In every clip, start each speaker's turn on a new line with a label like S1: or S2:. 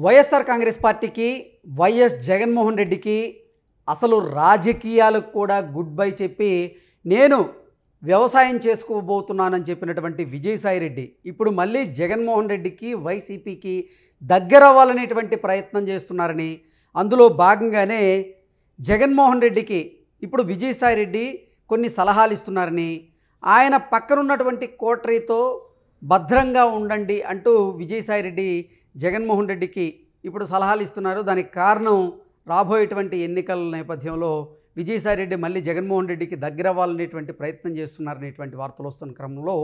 S1: వైఎస్ఆర్ కాంగ్రెస్ పార్టీకి వైఎస్ జగన్మోహన్ రెడ్డికి అసలు రాజకీయాలకు కూడా గుడ్ బై చెప్పి నేను వ్యవసాయం చేసుకోబోతున్నానని చెప్పినటువంటి విజయసాయిరెడ్డి ఇప్పుడు మళ్ళీ జగన్మోహన్ రెడ్డికి వైసీపీకి దగ్గర అవ్వాలనేటువంటి ప్రయత్నం చేస్తున్నారని, అందులో భాగంగానే జగన్మోహన్ రెడ్డికి ఇప్పుడు విజయసాయిరెడ్డి కొన్ని సలహాలు ఇస్తున్నారని, ఆయన పక్కనున్నటువంటి కోటరీతో భద్రంగా ఉండండి అంటూ విజయసాయిరెడ్డి జగన్మోహన్ రెడ్డికి ఇప్పుడు సలహాలు ఇస్తున్నారు. దానికి కారణం రాబోయేటువంటి ఎన్నికల నేపథ్యంలో విజయసాయిరెడ్డి మళ్ళీ జగన్మోహన్ రెడ్డికి దగ్గర అవ్వాలనేటువంటి ప్రయత్నం చేస్తున్నారనేటువంటి వార్తలు వస్తున్న క్రమంలో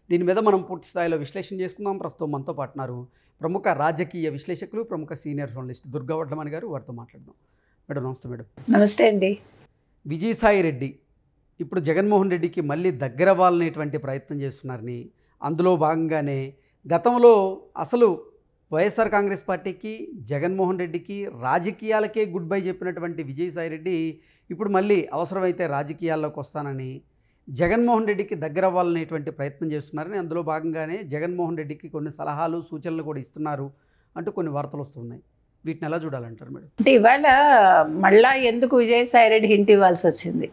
S1: దీని మీద మనం పూర్తి స్థాయిలో విశ్లేషణ చేసుకుందాం. ప్రస్తుతం మనతో పాటున్నారు ప్రముఖ రాజకీయ విశ్లేషకులు, ప్రముఖ సీనియర్ జర్నలిస్ట్ దుర్గా వడ్లమణి గారు. వారితో మాట్లాడదాం. మేడం నమస్తే. మేడం
S2: నమస్తే అండి.
S1: విజయసాయిరెడ్డి ఇప్పుడు జగన్మోహన్ రెడ్డికి మళ్ళీ దగ్గర అవ్వాలనేటువంటి ప్రయత్నం చేస్తున్నారని, అందులో భాగంగానే గతంలో అసలు వైఎస్ఆర్ కాంగ్రెస్ పార్టీకి జగన్మోహన్ రెడ్డికి రాజకీయాలకే గుడ్ బై చెప్పినటువంటి విజయసాయిరెడ్డి ఇప్పుడు మళ్ళీ అవసరమైతే రాజకీయాల్లోకి వస్తానని జగన్మోహన్ రెడ్డికి దగ్గర అవ్వాలనేటువంటి ప్రయత్నం చేస్తున్నారని, అందులో భాగంగానే జగన్మోహన్ రెడ్డికి కొన్ని సలహాలు సూచనలు కూడా ఇస్తున్నారు అంటూ కొన్ని వార్తలు వస్తున్నాయి. వీటిని ఎలా చూడాలంటారు మేడం?
S2: అంటే ఇవాళ మళ్ళా ఎందుకు విజయసాయిరెడ్డి హింట్ ఇవ్వాల్సి వచ్చింది?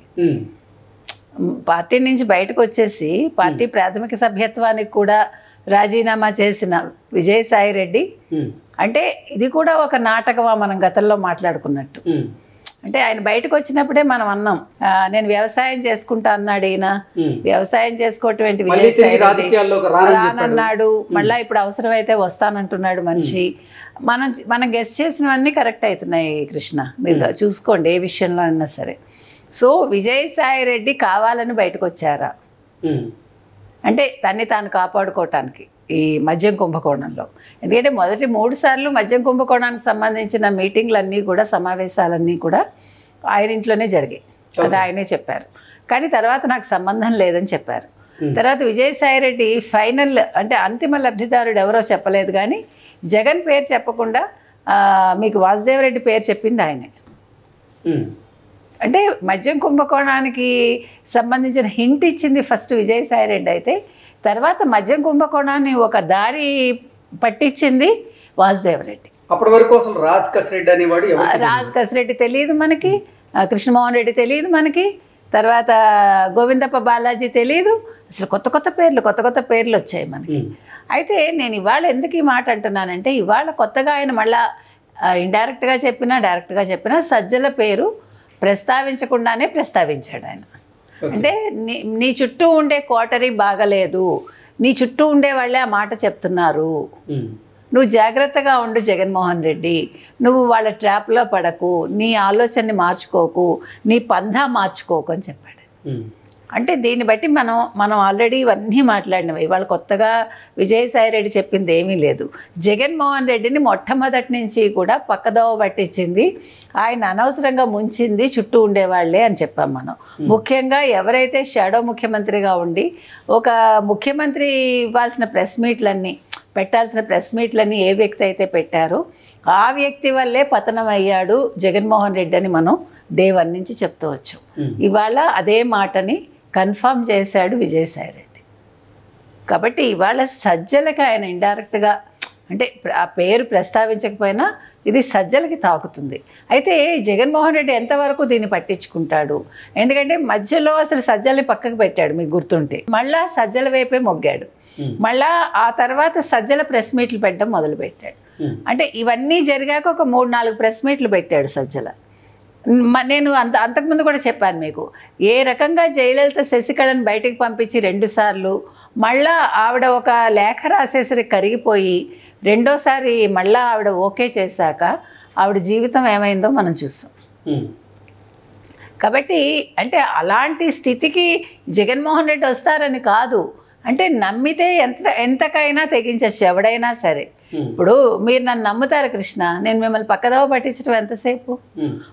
S2: పార్టీ నుంచి బయటకు వచ్చేసి పార్టీ ప్రాథమిక సభ్యత్వానికి కూడా రాజీనామా చేసిన విజయసాయిరెడ్డి అంటే ఇది కూడా ఒక నాటకమా? మనం గతంలో మాట్లాడుకున్నట్టు. అంటే ఆయన బయటకు వచ్చినప్పుడే మనం అన్నాం, నేను వ్యవసాయం చేసుకుంటా అన్నాడు. ఈయన వ్యవసాయం చేసుకోవటం విజయసాయిరెడ్డి రానన్నాడు. మళ్ళా ఇప్పుడు అవసరమైతే వస్తానంటున్నాడు మనిషి. మనం గెస్ చేసినవన్నీ కరెక్ట్ అవుతున్నాయి కృష్ణ, మీరు చూసుకోండి ఏ విషయంలో అయినా సరే. సో విజయసాయిరెడ్డి కావాలని బయటకు వచ్చారా అంటే తన్ని తాను కాపాడుకోవటానికి ఈ మద్యం కుంభకోణంలో. ఎందుకంటే మొదటి 3 సార్లు మద్యం కుంభకోణానికి సంబంధించిన మీటింగ్లన్నీ కూడా, సమావేశాలన్నీ కూడా ఆయన ఇంట్లోనే జరిగాయి. అది ఆయనే చెప్పారు. కానీ తర్వాత నాకు సంబంధం లేదని చెప్పారు. తర్వాత విజయసాయిరెడ్డి ఫైనల్ అంటే అంతిమ లబ్ధిదారుడు ఎవరో చెప్పలేదు, కానీ జగన్ పేరు చెప్పకుండా మీకు వాసుదేవరెడ్డి పేరు చెప్పింది ఆయనే. అంటే మద్యం కుంభకోణానికి సంబంధించిన హింట్ ఇచ్చింది ఫస్ట్ విజయసాయిరెడ్డి అయితే, తర్వాత మద్యం కుంభకోణాన్ని ఒక దారి పట్టించింది వాసుదేవరెడ్డి.
S1: అప్పటి వరకు అసలు రాజ్ కసిరెడ్డి అనేవాడు,
S2: రాజ్ కసిరెడ్డి తెలియదు మనకి, కృష్ణమోహన్ రెడ్డి తెలియదు మనకి, తర్వాత గోవిందప్ప బాలాజీ తెలియదు. అసలు కొత్త కొత్త పేర్లు వచ్చాయి మనకి. అయితే నేను ఇవాళ ఎందుకు ఈ మాట అంటున్నానంటే, ఇవాళ కొత్తగా ఆయన మళ్ళా ఇండైరెక్ట్గా చెప్పినా డైరెక్ట్గా చెప్పినా సజ్జల పేరు ప్రస్తావించకుండానే ప్రస్తావించాడు ఆయన. అంటే నీ చుట్టూ ఉండే కోటరీ బాగలేదు, నీ చుట్టూ ఉండే వాళ్ళే ఆ మాట చెప్తున్నారు, నువ్వు జాగ్రత్తగా ఉండు జగన్మోహన్ రెడ్డి, నువ్వు వాళ్ళ ట్రాప్లో పడకు, నీ ఆలోచనని మార్చుకోకు, నీ పంధా మార్చుకోకు అని చెప్పాడు. అంటే దీన్ని బట్టి మనం ఆల్రెడీ ఇవన్నీ మాట్లాడినవి. ఇవాళ కొత్తగా విజయసాయిరెడ్డి చెప్పింది ఏమీ లేదు. జగన్మోహన్ రెడ్డిని మొట్టమొదటి నుంచి కూడా పక్కదోవ పట్టించింది, ఆయన అనవసరంగా ముంచింది చుట్టూ ఉండేవాళ్లే అని చెప్పాం మనం. ముఖ్యంగా ఎవరైతే షాడో ముఖ్యమంత్రిగా ఉండి ఒక ముఖ్యమంత్రి ఇవ్వాల్సిన పెట్టాల్సిన ప్రెస్ మీట్లన్నీ ఏ వ్యక్తి అయితే పెట్టారో ఆ వ్యక్తి వల్లే పతనం అయ్యాడు జగన్మోహన్ రెడ్డి అని మనం డే 1 నుంచి చెప్తూ వచ్చాం. ఇవాళ అదే మాటని కన్ఫర్మ్ చేశాడు విజయసాయిరెడ్డి. కాబట్టి ఇవాళ సజ్జలకి ఆయన ఇండైరెక్ట్గా అంటే ఆ పేరు ప్రస్తావించకపోయినా ఇది సజ్జలకి తాకుతుంది. అయితే జగన్మోహన్ రెడ్డి ఎంతవరకు దీన్ని పట్టించుకుంటాడు? ఎందుకంటే మధ్యలో అసలు సజ్జల్ని పక్కకు పెట్టాడు, మీకు గుర్తుంటే. మళ్ళా సజ్జల వైపే మొగ్గాడు. మళ్ళా ఆ తర్వాత సజ్జల ప్రెస్ మీట్లు పెట్టడం మొదలుపెట్టాడు. అంటే ఇవన్నీ జరిగాక ఒక 3-4 ప్రెస్ మీట్లు పెట్టాడు సజ్జల. నేను అంతకుముందు కూడా చెప్పాను మీకు, ఏ రకంగా జయలలిత శశికళను బయటికి పంపించి 2 సార్లు, మళ్ళా ఆవిడ ఒక లేఖ రాసేసరికి కరిగిపోయి రెండోసారి మళ్ళా ఆవిడ ఓకే చేశాక ఆవిడ జీవితం ఏమైందో మనం చూస్తాం. కాబట్టి అంటే అలాంటి స్థితికి జగన్మోహన్ రెడ్డి వస్తారని కాదు, అంటే నమ్మితే ఎంతకైనా తెగించచ్చు ఎవడైనా సరే. ఇప్పుడు మీరు నన్ను నమ్ముతారు కృష్ణ, నేను మిమ్మల్ని పక్కదోవ పట్టించడం ఎంతసేపు?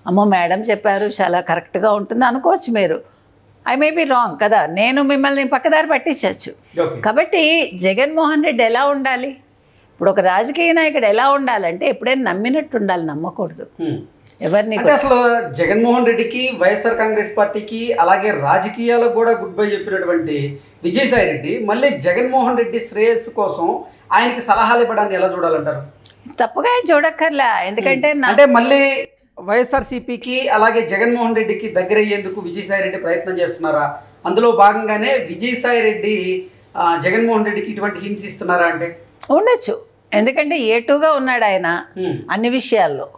S2: అమ్మో మేడం చెప్పారు చాలా కరెక్ట్గా ఉంటుంది అనుకోవచ్చు మీరు, ఐ మే బి రాంగ్ కదా, నేను మిమ్మల్ని పక్కదారి పట్టించవచ్చు. కాబట్టి జగన్మోహన్ రెడ్డి ఎలా ఉండాలి? ఇప్పుడు ఒక రాజకీయ నాయకుడు ఎలా ఉండాలంటే ఎప్పుడైనా నమ్మినట్టు ఉండాలి, నమ్మకూడదు ఎవరిని.
S1: అసలు జగన్మోహన్ రెడ్డికి వైఎస్ఆర్ కాంగ్రెస్ పార్టీకి అలాగే రాజకీయాలకు కూడా గుడ్ బై చెప్పినటువంటి విజయసాయిరెడ్డి మళ్ళీ జగన్మోహన్ రెడ్డి శ్రేయస్సు కోసం ఆయనకి సలహాలు ఇవ్వడాన్ని ఎలా చూడాలంటారు?
S2: తప్పుగా ఏం చూడక్కర్లా, ఎందుకంటే
S1: అంటే మళ్ళీ వైఎస్ఆర్సీపీకి అలాగే జగన్మోహన్ రెడ్డికి దగ్గర అయ్యేందుకు విజయసాయి రెడ్డి ప్రయత్నం చేస్తున్నారా? అందులో భాగంగానే విజయసాయి రెడ్డి జగన్మోహన్ రెడ్డికి ఇటువంటి హింట్స్ ఇస్తున్నారా అంటే?
S2: ఉండొచ్చు, ఎందుకంటే ఏటుగా ఉన్నాడు ఆయన అన్ని విషయాల్లో.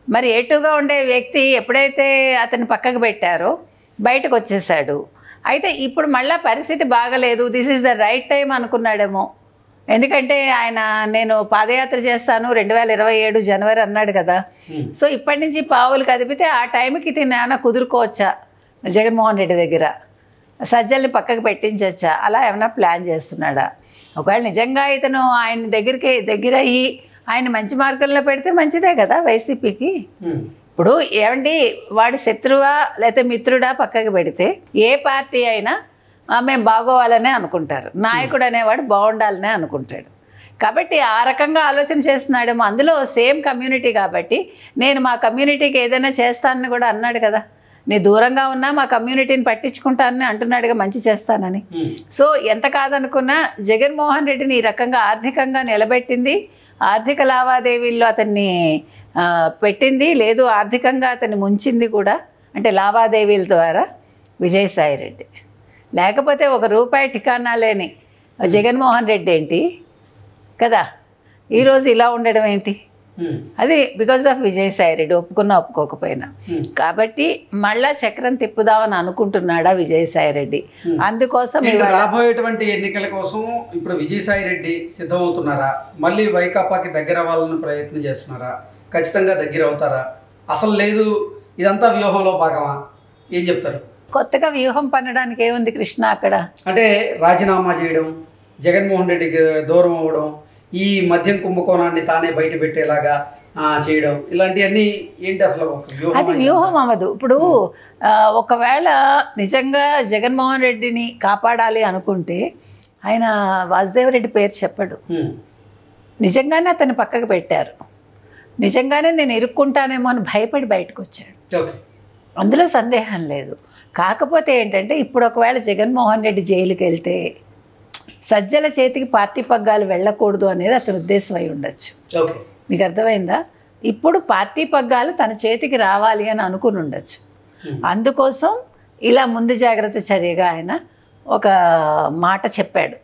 S2: మరి ఏటుగా ఉండే వ్యక్తి ఎప్పుడైతే అతన్ని పక్కకు పెట్టారో బయటకు వచ్చేసాడు. అయితే ఇప్పుడు మళ్ళీ పరిస్థితి బాగలేదు, this is the right time అనుకున్నాడేమో. ఎందుకంటే ఆయన నేను పాదయాత్ర చేస్తాను 2027 జనవరి అన్నాడు కదా. సో ఇప్పటి నుంచి పావులు కదిపితే ఆ టైంకి ఏమైనా కుదురుకోవచ్చా జగన్మోహన్ రెడ్డి దగ్గర, సజ్జల్ని పక్కకు పెట్టించవచ్చా, అలా ఏమైనా ప్లాన్ చేస్తున్నాడా? ఒకవేళ నిజంగా ఇతను ఆయన దగ్గర అయ్యి ఆయన మంచి మార్గంలో పెడితే మంచిదే కదా వైసీపీకి. ఇప్పుడు ఏమండి, వాడి శత్రువా లేకపోతే మిత్రుడా పక్కకు పెడితే ఏ పార్టీ అయినా మేము బాగోవాలనే అనుకుంటారు, నాయకుడు అనేవాడు బాగుండాలనే అనుకుంటాడు. కాబట్టి ఆ రకంగా ఆలోచన చేస్తున్నాడేమో. అందులో సేమ్ కమ్యూనిటీ కాబట్టి నేను మా కమ్యూనిటీకి ఏదైనా చేస్తానని కూడా అన్నాడు కదా. నీ దూరంగా ఉన్నా మా కమ్యూనిటీని పట్టించుకుంటానని అంటున్నాడుగా, మంచి చేస్తానని. సో ఎంత కాదనుకున్నా జగన్మోహన్ రెడ్డిని ఈ రకంగా ఆర్థికంగా నిలబెట్టింది, ఆర్థిక లావాదేవీల్లో అతన్ని పెట్టింది, లేదు ఆర్థికంగా అతన్ని ముంచింది కూడా, అంటే లావాదేవీల ద్వారా విజయసాయి రెడ్డి. లేకపోతే ₹1 ఠికానా లేని జగన్మోహన్ రెడ్డి ఏంటి కదా ఈరోజు ఇలా ఉండడం ఏంటి? అది బికాజ్ ఆఫ్ విజయసాయి రెడ్డి, ఒప్పుకున్నా ఒప్పుకోకపోయినా. కాబట్టి మళ్ళా చక్రం తిప్పుదామని అనుకుంటున్నాడా విజయసాయి రెడ్డి. అందుకోసం
S1: రాబోయేటువంటి ఎన్నికల కోసం ఇప్పుడు విజయసాయి రెడ్డి సిద్ధమవుతున్నారా? మళ్ళీ వైకాపాకి దగ్గర అవ్వాలని ప్రయత్నం చేస్తున్నారా? ఖచ్చితంగా దగ్గర అవుతారా? అసలు లేదు ఇదంతా వ్యూహంలో భాగమా? ఏం చెప్తారు?
S2: కొత్తగా వ్యూహం పన్నడానికి ఏముంది కృష్ణ అక్కడ?
S1: అంటే రాజీనామా చేయడం, జగన్మోహన్ రెడ్డికి దూరం అవ్వడం, ఈ మద్యం కుంభకోణాన్ని తానే బయట పెట్టేలాగా చేయడం, ఇలాంటివన్నీ ఏంటి అసలు?
S2: అది వ్యూహం అవ్వదు. ఇప్పుడు ఒకవేళ నిజంగా జగన్మోహన్ రెడ్డిని కాపాడాలి అనుకుంటే ఆయన వాసుదేవరెడ్డి పేరు చెప్పడు. నిజంగానే అతన్ని పక్కకు పెట్టారు, నిజంగానే నేను ఇరుక్కుంటానేమో అని భయపడి బయటకు వచ్చాడు, అందులో సందేహం లేదు. కాకపోతే ఏంటంటే ఇప్పుడు ఒకవేళ జగన్మోహన్ రెడ్డి జైలుకి వెళ్తే సజ్జల చేతికి పార్టీ పగ్గాలు వెళ్ళకూడదు అనేది అతని ఉద్దేశం అయి ఉండొచ్చు. మీకు అర్థమైందా? ఇప్పుడు పార్టీ పగ్గాలు తన చేతికి రావాలి అని అనుకుని ఉండొచ్చు. అందుకోసం ఇలా ముందు జాగ్రత్త చర్యగా ఆయన ఒక మాట చెప్పాడు,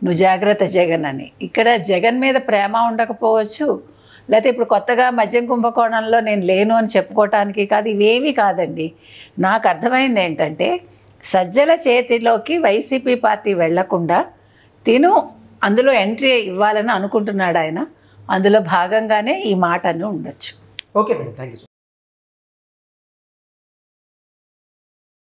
S2: నువ్వు జాగ్రత్త జగన్ అని. ఇక్కడ జగన్ మీద ప్రేమ ఉండకపోవచ్చు, లేకపోతే ఇప్పుడు కొత్తగా మద్యం కుంభకోణంలో నేను లేను అని చెప్పుకోవటానికి కాదు, ఇవేవి కాదండి. నాకు అర్థమైంది ఏంటంటే సజ్జల చేతిలోకి వైసీపీ పార్టీ వెళ్లకుండా తిను అందులో ఎంట్రీ ఇవ్వాలని అనుకుంటున్నాడు ఆయన. అందులో భాగంగానే ఈ మాట అని ఉండొచ్చు.
S1: Okay madam, thank you so much.